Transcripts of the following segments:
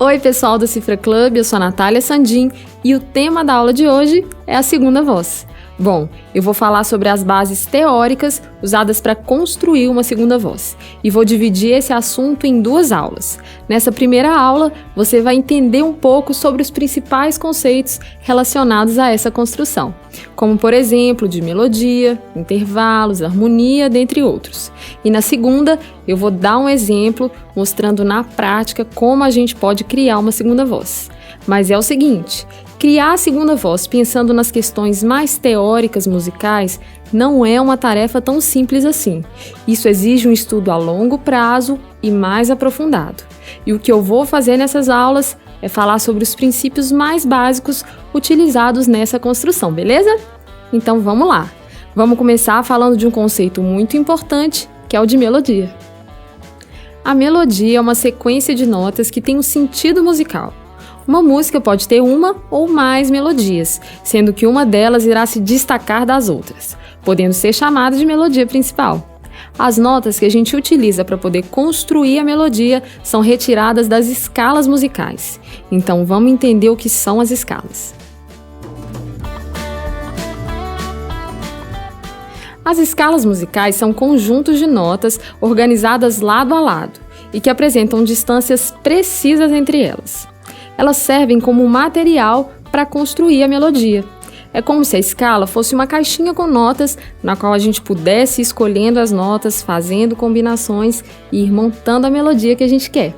Oi pessoal do Cifra Club, eu sou a Natália Sandin e o tema da aula de hoje é a segunda voz. Bom, eu vou falar sobre as bases teóricas usadas para construir uma segunda voz e vou dividir esse assunto em duas aulas. Nessa primeira aula, você vai entender um pouco sobre os principais conceitos relacionados a essa construção, como por exemplo de melodia, intervalos, harmonia, dentre outros. E na segunda, eu vou dar um exemplo mostrando na prática como a gente pode criar uma segunda voz. Mas é o seguinte, criar a segunda voz pensando nas questões mais teóricas musicais não é uma tarefa tão simples assim. Isso exige um estudo a longo prazo e mais aprofundado. E o que eu vou fazer nessas aulas é falar sobre os princípios mais básicos utilizados nessa construção, beleza? Então vamos lá. Vamos começar falando de um conceito muito importante, que é o de melodia. A melodia é uma sequência de notas que tem um sentido musical. Uma música pode ter uma ou mais melodias, sendo que uma delas irá se destacar das outras, podendo ser chamada de melodia principal. As notas que a gente utiliza para poder construir a melodia são retiradas das escalas musicais. Então vamos entender o que são as escalas. As escalas musicais são conjuntos de notas organizadas lado a lado e que apresentam distâncias precisas entre elas. Elas servem como material para construir a melodia. É como se a escala fosse uma caixinha com notas na qual a gente pudesse ir escolhendo as notas, fazendo combinações e ir montando a melodia que a gente quer.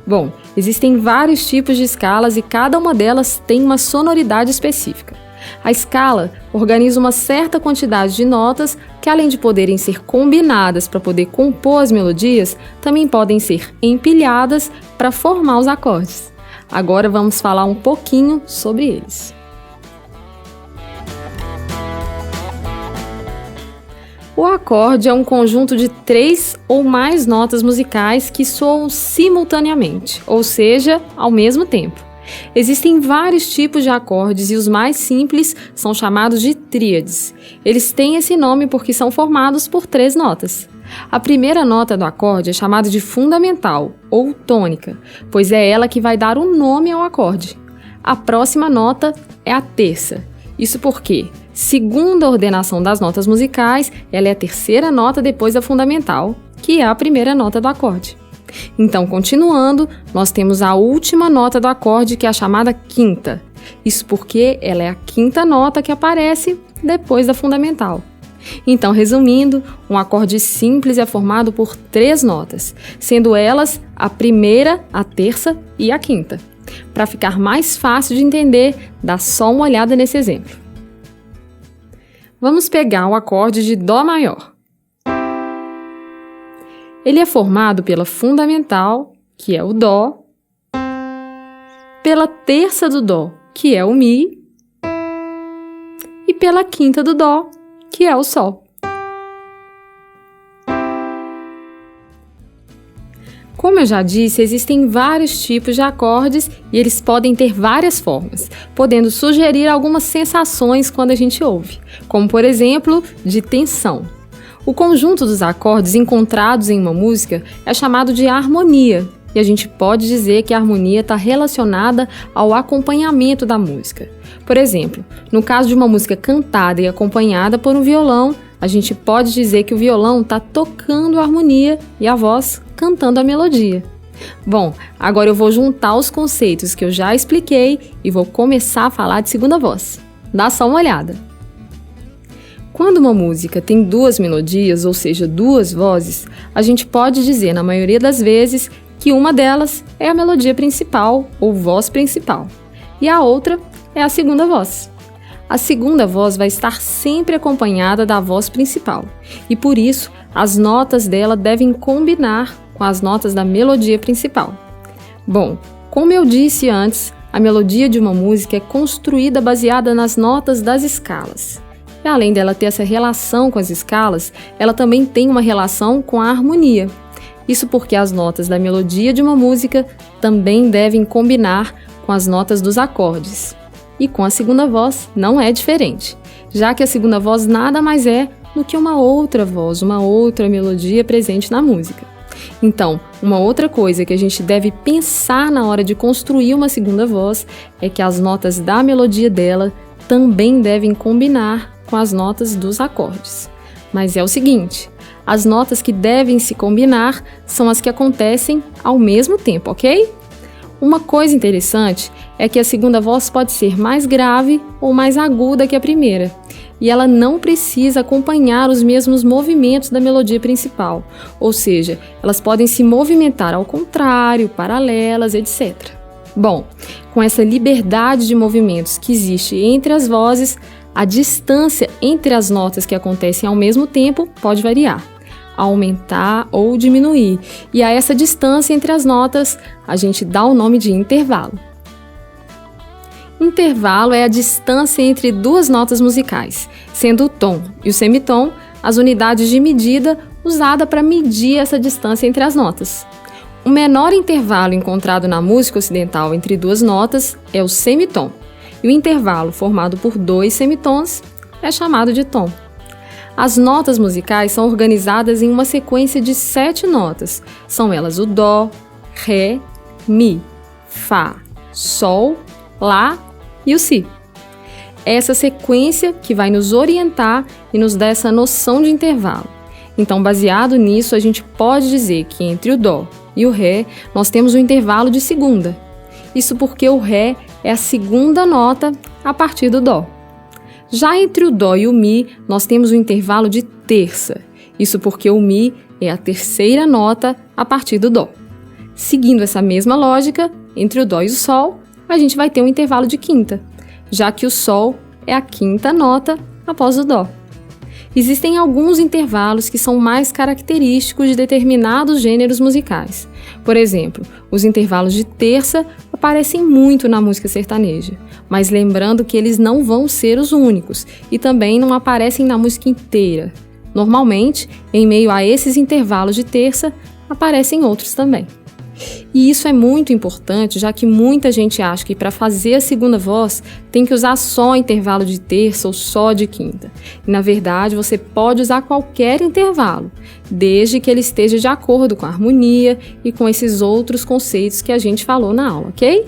Bom, existem vários tipos de escalas e cada uma delas tem uma sonoridade específica. A escala organiza uma certa quantidade de notas que, além de poderem ser combinadas para poder compor as melodias, também podem ser empilhadas para formar os acordes. Agora vamos falar um pouquinho sobre eles. O acorde é um conjunto de 3 ou mais notas musicais que soam simultaneamente, ou seja, ao mesmo tempo. Existem vários tipos de acordes e os mais simples são chamados de tríades. Eles têm esse nome porque são formados por 3 notas. A primeira nota do acorde é chamada de fundamental ou tônica, pois é ela que vai dar o nome ao acorde. A próxima nota é a terça. Isso porque, segundo a ordenação das notas musicais, ela é a terceira nota depois da fundamental, que é a primeira nota do acorde. Então, continuando, nós temos a última nota do acorde, que é a chamada quinta. Isso porque ela é a quinta nota que aparece depois da fundamental. Então, resumindo, um acorde simples é formado por 3 notas, sendo elas a primeira, a terça e a quinta. Para ficar mais fácil de entender, dá só uma olhada nesse exemplo. Vamos pegar o acorde de Dó maior. Ele é formado pela fundamental, que é o Dó, pela terça do Dó, que é o Mi, e pela quinta do Dó, que é o Sol. Como eu já disse, existem vários tipos de acordes e eles podem ter várias formas, podendo sugerir algumas sensações quando a gente ouve, como por exemplo, de tensão. O conjunto dos acordes encontrados em uma música é chamado de harmonia, e a gente pode dizer que a harmonia está relacionada ao acompanhamento da música. Por exemplo, no caso de uma música cantada e acompanhada por um violão, a gente pode dizer que o violão está tocando a harmonia e a voz cantando a melodia. Bom, agora eu vou juntar os conceitos que eu já expliquei e vou começar a falar de segunda voz. Dá só uma olhada. Quando uma música tem 2 melodias, ou seja, 2 vozes, a gente pode dizer, na maioria das vezes, que uma delas é a melodia principal ou voz principal e a outra é a segunda voz. A segunda voz vai estar sempre acompanhada da voz principal e, por isso, as notas dela devem combinar com as notas da melodia principal. Bom, como eu disse antes, a melodia de uma música é construída baseada nas notas das escalas. E além dela ter essa relação com as escalas, ela também tem uma relação com a harmonia. Isso porque as notas da melodia de uma música também devem combinar com as notas dos acordes. E com a segunda voz não é diferente, já que a segunda voz nada mais é do que uma outra voz, uma outra melodia presente na música. Então, uma outra coisa que a gente deve pensar na hora de construir uma segunda voz é que as notas da melodia dela também devem combinar com as notas dos acordes. Mas é o seguinte, as notas que devem se combinar são as que acontecem ao mesmo tempo, ok? Uma coisa interessante é que a segunda voz pode ser mais grave ou mais aguda que a primeira, e ela não precisa acompanhar os mesmos movimentos da melodia principal, ou seja, elas podem se movimentar ao contrário, paralelas, etc. Bom, com essa liberdade de movimentos que existe entre as vozes, a distância entre as notas que acontecem ao mesmo tempo pode variar, aumentar ou diminuir, e a essa distância entre as notas a gente dá o nome de intervalo. Intervalo é a distância entre duas notas musicais, sendo o tom e o semitom as unidades de medida usada para medir essa distância entre as notas. O menor intervalo encontrado na música ocidental entre duas notas é o semitom, e o intervalo formado por dois semitons é chamado de tom. As notas musicais são organizadas em uma sequência de 7 notas. São elas o dó, ré, mi, fá, sol, lá e o si. É essa sequência que vai nos orientar e nos dar essa noção de intervalo. Então, baseado nisso, a gente pode dizer que entre o dó e o ré, nós temos um intervalo de segunda. Isso porque o ré é a segunda nota a partir do dó. Já entre o dó e o mi, nós temos um intervalo de terça. Isso porque o mi é a terceira nota a partir do dó. Seguindo essa mesma lógica, entre o dó e o sol, a gente vai ter um intervalo de quinta, já que o sol é a quinta nota após o dó. Existem alguns intervalos que são mais característicos de determinados gêneros musicais. Por exemplo, os intervalos de terça aparecem muito na música sertaneja, mas lembrando que eles não vão ser os únicos e também não aparecem na música inteira. Normalmente, em meio a esses intervalos de terça, aparecem outros também. E isso é muito importante, já que muita gente acha que para fazer a segunda voz tem que usar só intervalo de terça ou só de quinta. E, na verdade, você pode usar qualquer intervalo, desde que ele esteja de acordo com a harmonia e com esses outros conceitos que a gente falou na aula, ok?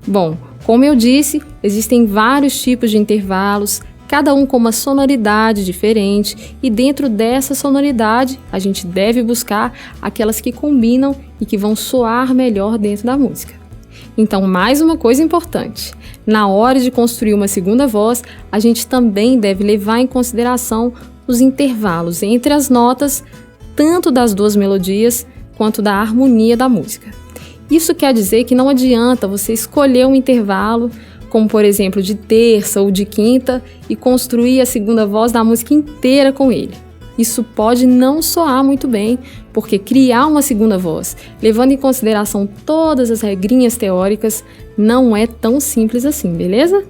Bom, como eu disse, existem vários tipos de intervalos, cada um com uma sonoridade diferente, e dentro dessa sonoridade a gente deve buscar aquelas que combinam e que vão soar melhor dentro da música. Então, mais uma coisa importante, na hora de construir uma segunda voz, a gente também deve levar em consideração os intervalos entre as notas, tanto das duas melodias quanto da harmonia da música. Isso quer dizer que não adianta você escolher um intervalo, como por exemplo de terça ou de quinta, e construir a segunda voz da música inteira com ele. Isso pode não soar muito bem, porque criar uma segunda voz, levando em consideração todas as regrinhas teóricas, não é tão simples assim, beleza?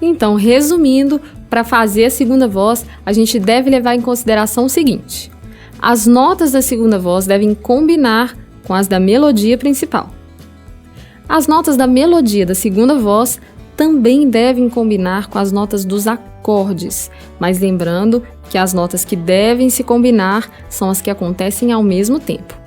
Então, resumindo, para fazer a segunda voz, a gente deve levar em consideração o seguinte: as notas da segunda voz devem combinar com as da melodia principal. As notas da melodia da segunda voz também devem combinar com as notas dos acordes, mas lembrando que as notas que devem se combinar são as que acontecem ao mesmo tempo.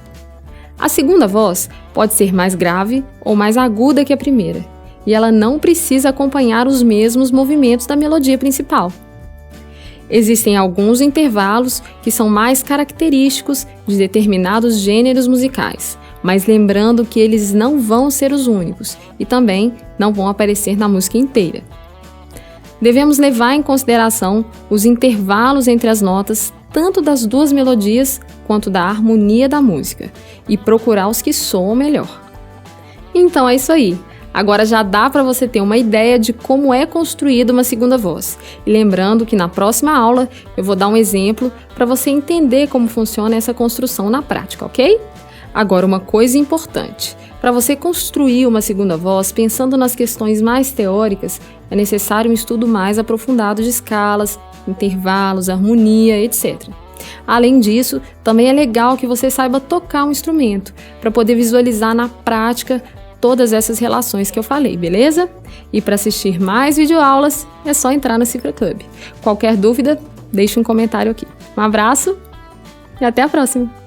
A segunda voz pode ser mais grave ou mais aguda que a primeira, e ela não precisa acompanhar os mesmos movimentos da melodia principal. Existem alguns intervalos que são mais característicos de determinados gêneros musicais, mas lembrando que eles não vão ser os únicos e também não vão aparecer na música inteira. Devemos levar em consideração os intervalos entre as notas, tanto das duas melodias quanto da harmonia da música, e procurar os que soam melhor. Então é isso aí. Agora já dá para você ter uma ideia de como é construída uma segunda voz. E lembrando que na próxima aula eu vou dar um exemplo para você entender como funciona essa construção na prática, ok? Agora, uma coisa importante: para você construir uma segunda voz pensando nas questões mais teóricas, é necessário um estudo mais aprofundado de escalas, intervalos, harmonia, etc. Além disso, também é legal que você saiba tocar um instrumento, para poder visualizar na prática todas essas relações que eu falei, beleza? E para assistir mais videoaulas, é só entrar no Cifra Club. Qualquer dúvida, deixe um comentário aqui. Um abraço e até a próxima!